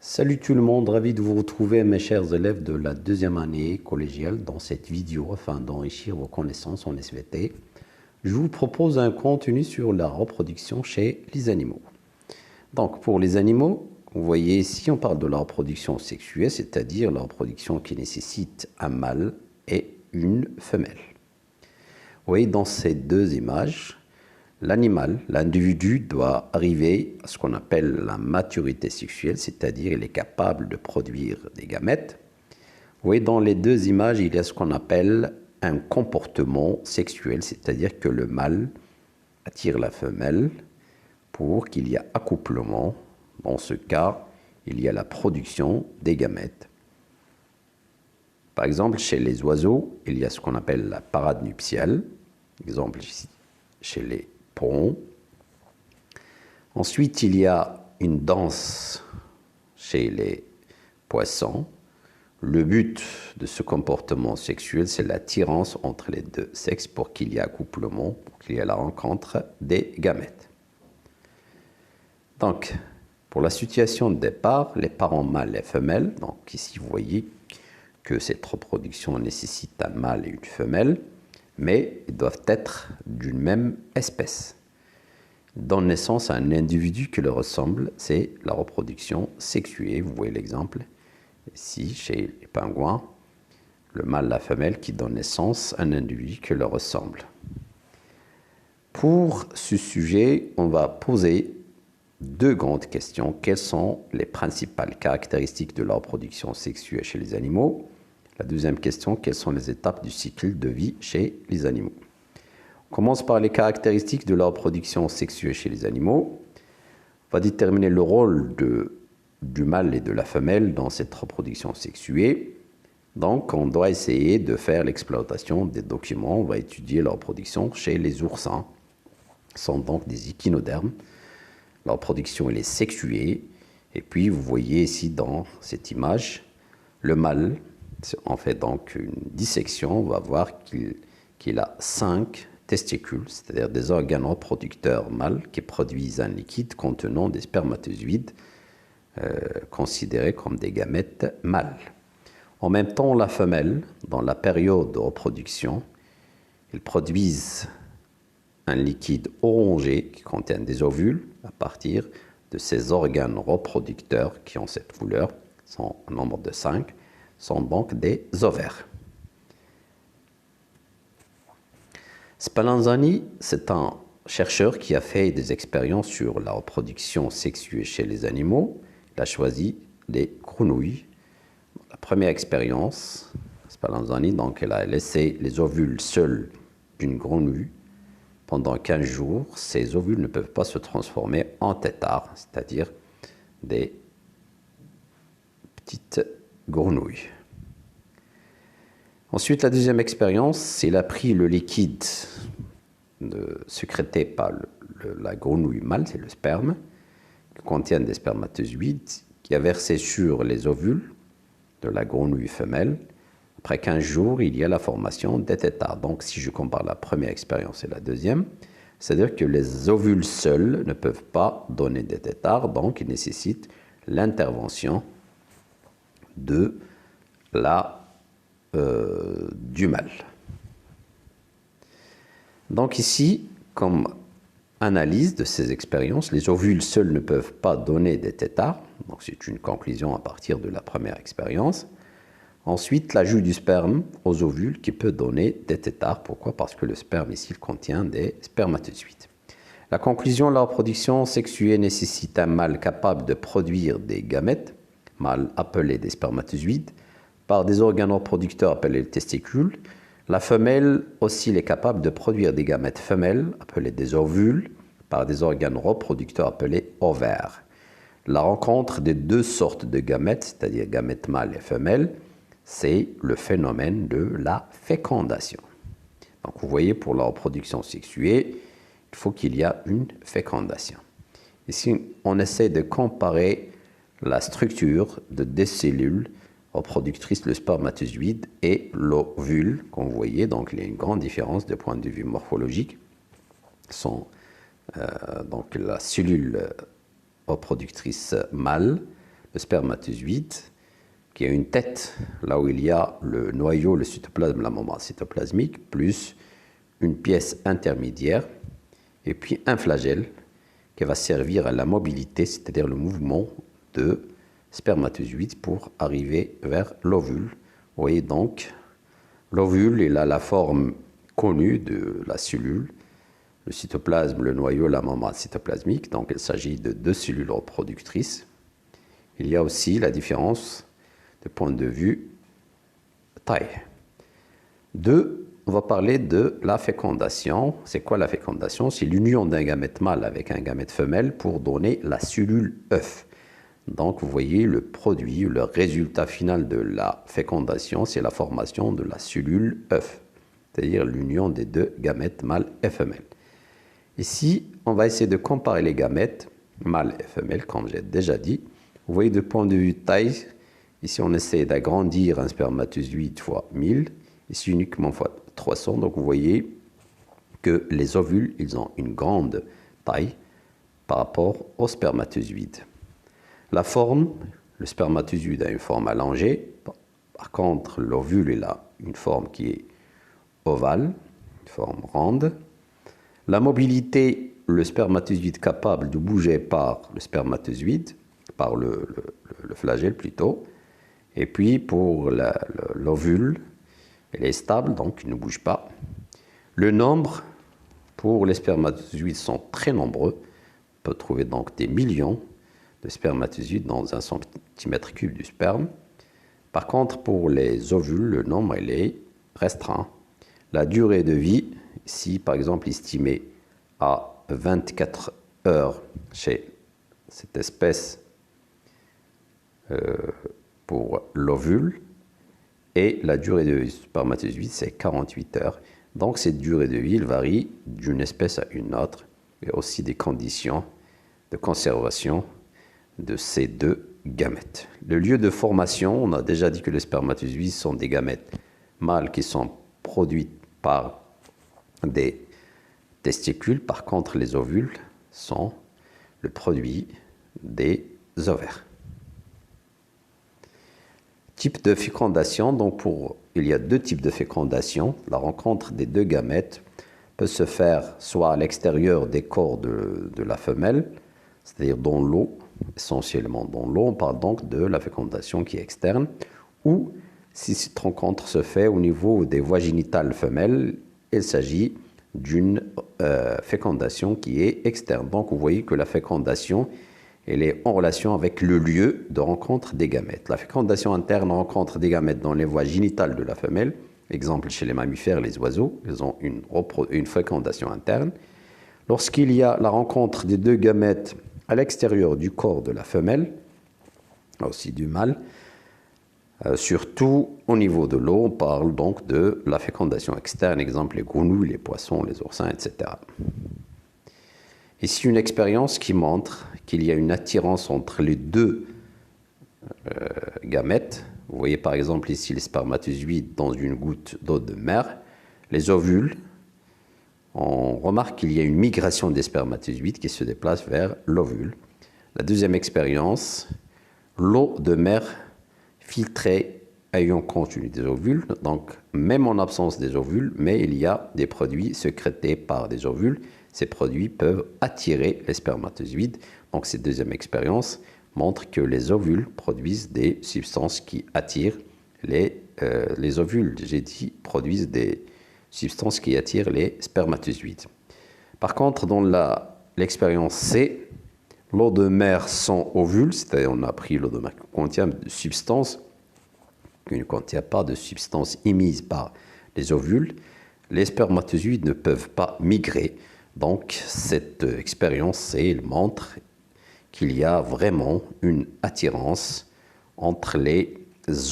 Salut tout le monde, ravi de vous retrouver mes chers élèves de la deuxième année collégiale dans cette vidéo afin d'enrichir vos connaissances en SVT. Je vous propose un contenu sur la reproduction chez les animaux. Donc pour les animaux, vous voyez ici on parle de la reproduction sexuée, c'est-à-dire la reproduction qui nécessite un mâle et une femelle. Vous voyez dans ces deux images, l'animal, l'individu doit arriver à ce qu'on appelle la maturité sexuelle, c'est-à-dire il est capable de produire des gamètes. Vous voyez, dans les deux images, il y a ce qu'on appelle un comportement sexuel, c'est-à-dire que le mâle attire la femelle pour qu'il y ait accouplement. Dans ce cas, il y a la production des gamètes. Par exemple, chez les oiseaux, il y a ce qu'on appelle la parade nuptiale. Exemple ici, chez les porons. Ensuite, il y a une danse chez les poissons. Le but de ce comportement sexuel, c'est l'attirance entre les deux sexes pour qu'il y ait accouplement, pour qu'il y ait la rencontre des gamètes. Donc, pour la situation de départ, les parents mâles et femelles, donc ici vous voyez que cette reproduction nécessite un mâle et une femelle, mais ils doivent être d'une même espèce. Ils donnent naissance à un individu qui leur ressemble, c'est la reproduction sexuée. Vous voyez l'exemple ici chez les pingouins, le mâle et la femelle qui donnent naissance à un individu qui leur ressemble. Pour ce sujet, on va poser deux grandes questions. Quelles sont les principales caractéristiques de la reproduction sexuée chez les animaux? La deuxième question, quelles sont les étapes du cycle de vie chez les animaux? On commence par les caractéristiques de la reproduction sexuée chez les animaux. On va déterminer le rôle du mâle et de la femelle dans cette reproduction sexuée. Donc, on doit essayer de faire l'exploitation des documents. On va étudier la reproduction chez les oursins. Ce sont donc des échinodermes. La reproduction, elle est sexuée. Et puis, vous voyez ici dans cette image, le mâle. On fait donc une dissection, on va voir qu'il a 5 testicules, c'est-à-dire des organes reproducteurs mâles qui produisent un liquide contenant des spermatozoïdes considérés comme des gamètes mâles. En même temps, la femelle, dans la période de reproduction, ils produisent un liquide orangé qui contient des ovules à partir de ces organes reproducteurs qui ont cette couleur, sont au nombre de 5. Sont donc des ovaires. Spallanzani, c'est un chercheur qui a fait des expériences sur la reproduction sexuée chez les animaux. Il a choisi les grenouilles. La première expérience, Spallanzani, donc elle a laissé les ovules seuls d'une grenouille. Pendant 15 jours, ces ovules ne peuvent pas se transformer en têtards, c'est-à-dire des petites grenouilles. Ensuite, la deuxième expérience, il a pris le liquide sécrété par la grenouille mâle, c'est le sperme, qui contient des spermatozoïdes, qui a versé sur les ovules de la grenouille femelle. Après 15 jours, il y a la formation des têtards. Donc, si je compare la première expérience et la deuxième, c'est-à-dire que les ovules seuls ne peuvent pas donner des têtards, donc ils nécessitent l'intervention de du mâle. Donc ici, comme analyse de ces expériences, les ovules seuls ne peuvent pas donner des têtards. Donc c'est une conclusion à partir de la première expérience. Ensuite, l'ajout du sperme aux ovules qui peut donner des têtards. Pourquoi? Parce que le sperme ici contient des spermatozoïdes. La conclusion, la reproduction sexuée nécessite un mâle capable de produire des gamètes, mâles appelés des spermatozoïdes, par des organes reproducteurs appelés les testicules. La femelle aussi est capable de produire des gamètes femelles appelées des ovules par des organes reproducteurs appelés ovaires. La rencontre des deux sortes de gamètes, c'est-à-dire gamètes mâles et femelles, c'est le phénomène de la fécondation. Donc vous voyez, pour la reproduction sexuée, il faut qu'il y ait une fécondation. Ici, on essaie de comparer la structure de deux cellules reproductrices, le spermatozoïde et l'ovule, comme vous voyez. Donc, il y a une grande différence de point de vue morphologique. Donc, la cellule reproductrice mâle le spermatozoïde qui a une tête, là où il y a le noyau, le cytoplasme, la membrane cytoplasmique, plus une pièce intermédiaire, et puis un flagelle qui va servir à la mobilité, c'est-à-dire le mouvement de spermatozoïde pour arriver vers l'ovule. Vous voyez donc, l'ovule, il a la forme connue de la cellule, le cytoplasme, le noyau, la membrane cytoplasmique, donc il s'agit de deux cellules reproductrices. Il y a aussi la différence de point de vue taille. On va parler de la fécondation. C'est quoi la fécondation? C'est l'union d'un gamète mâle avec un gamète femelle pour donner la cellule œuf. Donc vous voyez le produit, le résultat final de la fécondation, c'est la formation de la cellule œuf, c'est-à-dire l'union des deux gamètes mâles et femelles. Ici, on va essayer de comparer les gamètes mâles et femelles, comme j'ai déjà dit. Vous voyez de point de vue taille, ici on essaie d'agrandir un spermatozoïde fois 1000, ici uniquement fois 300. Donc vous voyez que les ovules, ils ont une grande taille par rapport aux spermatozoïdes. La forme, le spermatozoïde a une forme allongée. Par contre, l'ovule, il a une forme qui est ovale, une forme ronde. La mobilité, le spermatozoïde capable de bouger par le spermatozoïde, par le flagelle plutôt. Et puis pour l'ovule, elle est stable, donc il ne bouge pas. Le nombre, pour les spermatozoïdes, sont très nombreux. On peut trouver donc des millions de spermatozoïdes dans un centimètre cube du sperme. Par contre, pour les ovules, le nombre il est restreint. La durée de vie, ici par exemple estimée à 24 heures chez cette espèce pour l'ovule, et la durée de vie du spermatozoïde, c'est 48 heures. Donc cette durée de vie varie d'une espèce à une autre, et aussi des conditions de conservation de ces deux gamètes. Le lieu de formation, on a déjà dit que les spermatozoïdes sont des gamètes mâles qui sont produits par des testicules. Par contre, les ovules sont le produit des ovaires. Type de fécondation, donc il y a deux types de fécondation. La rencontre des deux gamètes peut se faire soit à l'extérieur des corps de la femelle, c'est-à-dire dans l'eau, essentiellement dans l'eau. On parle donc de la fécondation qui est externe, ou si cette rencontre se fait au niveau des voies génitales femelles, il s'agit d'une fécondation qui est externe. Donc vous voyez que la fécondation, elle est en relation avec le lieu de rencontre des gamètes. La fécondation interne rencontre des gamètes dans les voies génitales de la femelle. Exemple, chez les mammifères, les oiseaux, ils ont une fécondation interne. Lorsqu'il y a la rencontre des deux gamètes à l'extérieur du corps de la femelle, aussi du mâle, surtout au niveau de l'eau, on parle donc de la fécondation externe, exemple les grenouilles, les poissons, les oursins, etc. Ici, une expérience qui montre qu'il y a une attirance entre les deux gamètes. Vous voyez par exemple ici les spermatozoïdes dans une goutte d'eau de mer. Les ovules, on remarque qu'il y a une migration des spermatozoïdes qui se déplacent vers l'ovule. La deuxième expérience, l'eau de mer filtrée ayant contenu des ovules, donc même en absence des ovules, mais il y a des produits sécrétés par des ovules. Ces produits peuvent attirer les spermatozoïdes. Donc cette deuxième expérience montre que les ovules produisent des substances qui attirent les ovules. J'ai dit produisent des substances qui attirent les spermatozoïdes. Par contre, dans l'expérience C, l'eau de mer sans ovules, c'est-à-dire on a pris l'eau de mer qui contient de substances qui ne contient pas de substances émises par les ovules, les spermatozoïdes ne peuvent pas migrer. Donc cette expérience C montre qu'il y a vraiment une attirance entre les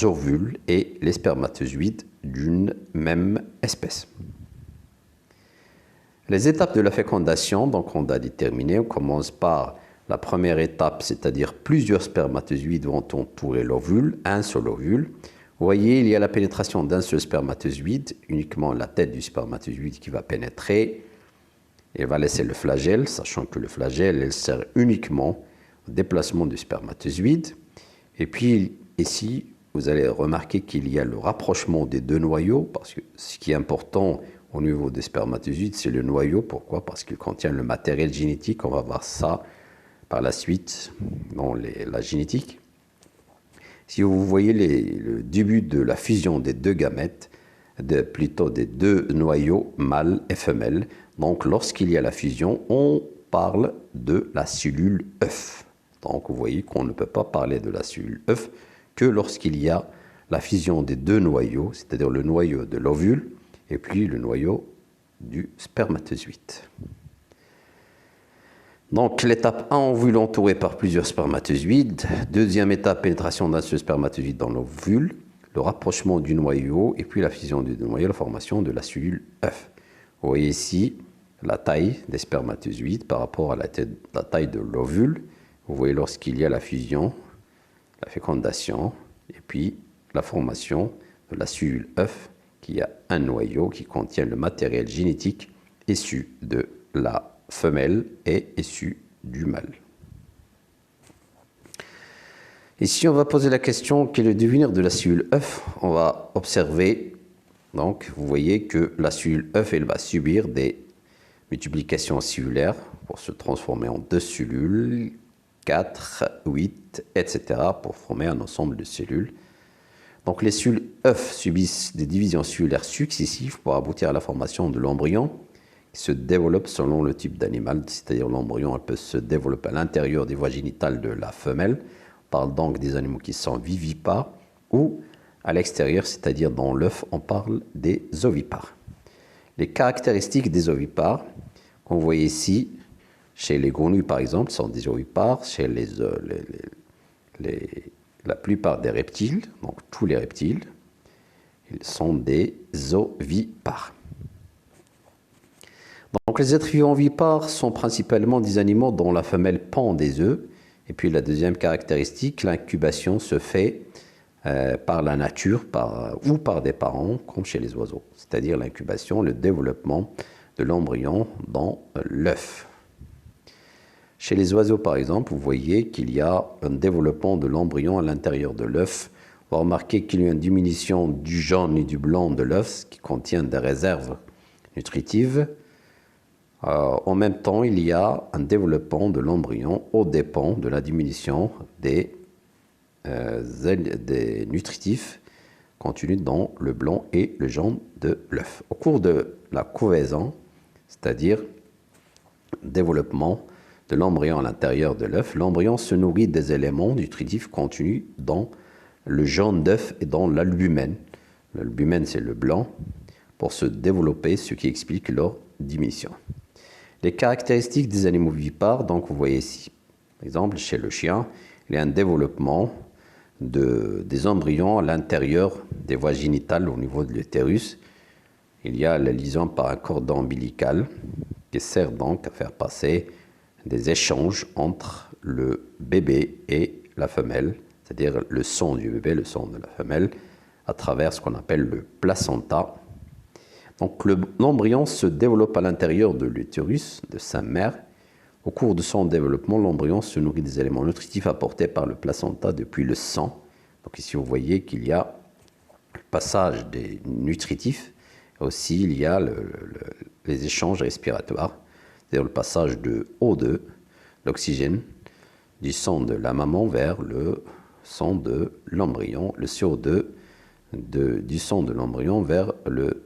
ovules et les spermatozoïdes d'une même espèce. Les étapes de la fécondation, donc on a déterminé, on commence par la première étape, c'est-à-dire plusieurs spermatozoïdes vont entourer l'ovule, un seul ovule. Vous voyez, il y a la pénétration d'un seul spermatozoïde, uniquement la tête du spermatozoïde qui va pénétrer. Il va laisser le flagelle, sachant que le flagelle, elle sert uniquement au déplacement du spermatozoïde. Et puis ici, vous allez remarquer qu'il y a le rapprochement des deux noyaux, parce que ce qui est important au niveau des spermatozoïdes, c'est le noyau. Pourquoi? Parce qu'il contient le matériel génétique. On va voir ça par la suite dans la génétique. Si vous voyez le début de la fusion des deux gamètes, plutôt des deux noyaux mâles et femelles, donc lorsqu'il y a la fusion, on parle de la cellule œuf. Donc vous voyez qu'on ne peut pas parler de la cellule œuf que lorsqu'il y a la fusion des deux noyaux, c'est-à-dire le noyau de l'ovule et puis le noyau du spermatozoïde. Donc l'étape 1, ovule entouré par plusieurs spermatozoïdes. Deuxième étape, pénétration d'un seul spermatozoïde dans l'ovule, le rapprochement du noyau et puis la fusion du noyau, la formation de la cellule œuf. Vous voyez ici la taille des spermatozoïdes par rapport à la taille de l'ovule. Vous voyez lorsqu'il y a la fusion, la fécondation et puis la formation de la cellule œuf qui a un noyau qui contient le matériel génétique issu de la femelle et issu du mâle. Ici, on va poser la question quel est le devenir de la cellule œuf. On va observer, donc, vous voyez que la cellule œuf, elle va subir des multiplications cellulaires pour se transformer en 2 cellules, 4, 8, etc. pour former un ensemble de cellules. Donc, les cellules œufs subissent des divisions cellulaires successives pour aboutir à la formation de l'embryon qui se développe selon le type d'animal, c'est-à-dire l'embryon peut se développer à l'intérieur des voies génitales de la femelle. On parle donc des animaux qui sont vivipares ou à l'extérieur, c'est-à-dire dans l'œuf, on parle des ovipares. Les caractéristiques des ovipares, qu'on voit ici, chez les grenouilles par exemple, sont des ovipares, chez la plupart des reptiles, donc tous les reptiles, ils sont des ovipares. Donc les êtres vivants ovipares sont principalement des animaux dont la femelle pond des œufs. Et puis la deuxième caractéristique, l'incubation se fait par la nature ou par des parents, comme chez les oiseaux. C'est-à-dire l'incubation, le développement de l'embryon dans l'œuf. Chez les oiseaux, par exemple, vous voyez qu'il y a un développement de l'embryon à l'intérieur de l'œuf. On va remarquer qu'il y a une diminution du jaune et du blanc de l'œuf qui contient des réserves nutritives. En même temps, il y a un développement de l'embryon aux dépens de la diminution des nutritifs contenus dans le blanc et le jaune de l'œuf. Au cours de la couvaison, c'est-à-dire développement de l'embryon à l'intérieur de l'œuf, l'embryon se nourrit des éléments nutritifs contenus dans le jaune d'œuf et dans l'albumène. L'albumène, c'est le blanc, pour se développer, ce qui explique leur diminution. Les caractéristiques des animaux vivipares, donc vous voyez ici, par exemple, chez le chien, il y a un développement des embryons à l'intérieur des voies génitales au niveau de l'utérus. Il y a la liaison par un cordon ombilical qui sert donc à faire passer des échanges entre le bébé et la femelle, c'est-à-dire le sang du bébé, le sang de la femelle, à travers ce qu'on appelle le placenta. Donc l'embryon se développe à l'intérieur de l'utérus de sa mère. Au cours de son développement, l'embryon se nourrit des éléments nutritifs apportés par le placenta depuis le sang. Donc ici, vous voyez qu'il y a le passage des nutritifs. Aussi, il y a les échanges respiratoires, c'est-à-dire le passage de O2, l'oxygène, du sang de la maman vers le sang de l'embryon, le CO2 du sang de l'embryon vers le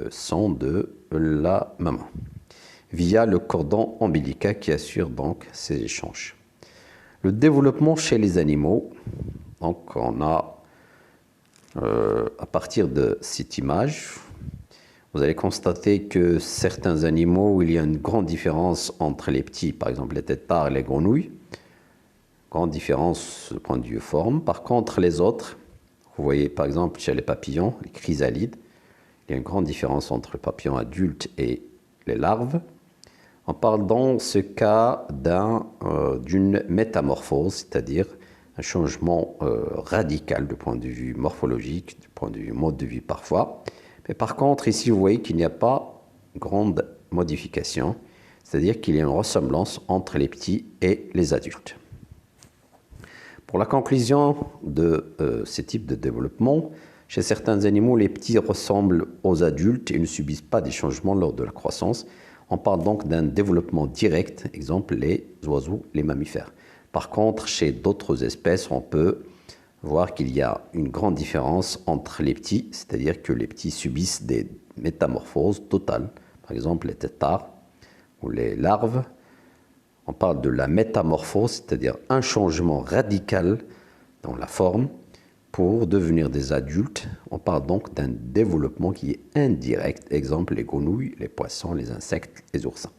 sang de la maman, via le cordon ombilical qui assure donc ces échanges. Le développement chez les animaux, donc on a, à partir de cette image, vous allez constater que certains animaux où il y a une grande différence entre les petits, par exemple les têtards et les grenouilles, grande différence du point de vue forme. Par contre, les autres, vous voyez par exemple chez les papillons, les chrysalides, il y a une grande différence entre le papillon adulte et les larves. On parle dans ce cas d'une métamorphose, c'est-à-dire un changement radical du point de vue morphologique, du point de vue mode de vie parfois. Mais par contre, ici, vous voyez qu'il n'y a pas grande modification, c'est-à-dire qu'il y a une ressemblance entre les petits et les adultes. Pour la conclusion de ces types de développement, chez certains animaux, les petits ressemblent aux adultes et ne subissent pas des changements lors de la croissance. On parle donc d'un développement direct, exemple les oiseaux, les mammifères. Par contre, chez d'autres espèces, on peut voir qu'il y a une grande différence entre les petits, c'est-à-dire que les petits subissent des métamorphoses totales, par exemple les têtards ou les larves. On parle de la métamorphose, c'est-à-dire un changement radical dans la forme pour devenir des adultes. On parle donc d'un développement qui est indirect, exemple les grenouilles, les poissons, les insectes, les oursins.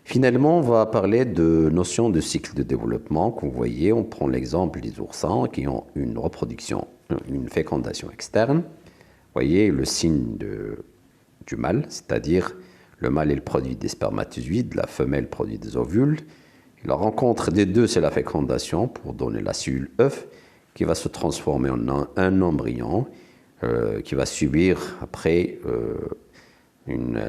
Finalement, on va parler de notion de cycle de développement. Comme vous voyez, on prend l'exemple des oursins qui ont une reproduction, une fécondation externe. Vous voyez le signe du mâle, c'est-à-dire le mâle il produit des spermatozoïdes, la femelle produit des ovules. Et la rencontre des deux, c'est la fécondation pour donner la cellule œuf qui va se transformer en un embryon qui va subir après une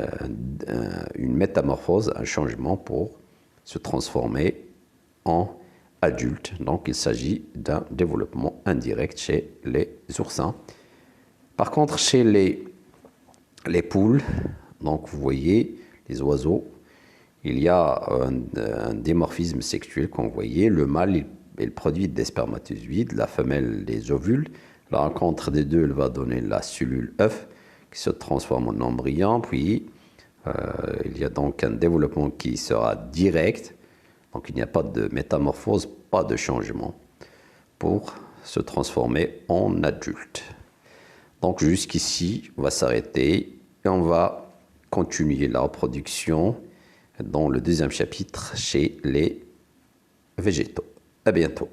métamorphose, un changement pour se transformer en adulte. Donc il s'agit d'un développement indirect chez les oursins. Par contre, chez les poules, donc vous voyez les oiseaux, il y a un dimorphisme sexuel, comme vous voyez. Le mâle, il produit des spermatozoïdes, la femelle des ovules. La rencontre des deux, elle va donner la cellule œuf qui se transforme en embryon, puis il y a donc un développement qui sera direct, donc il n'y a pas de métamorphose, pas de changement, pour se transformer en adulte. Donc jusqu'ici, on va s'arrêter et on va continuer la reproduction dans le deuxième chapitre chez les végétaux. À bientôt.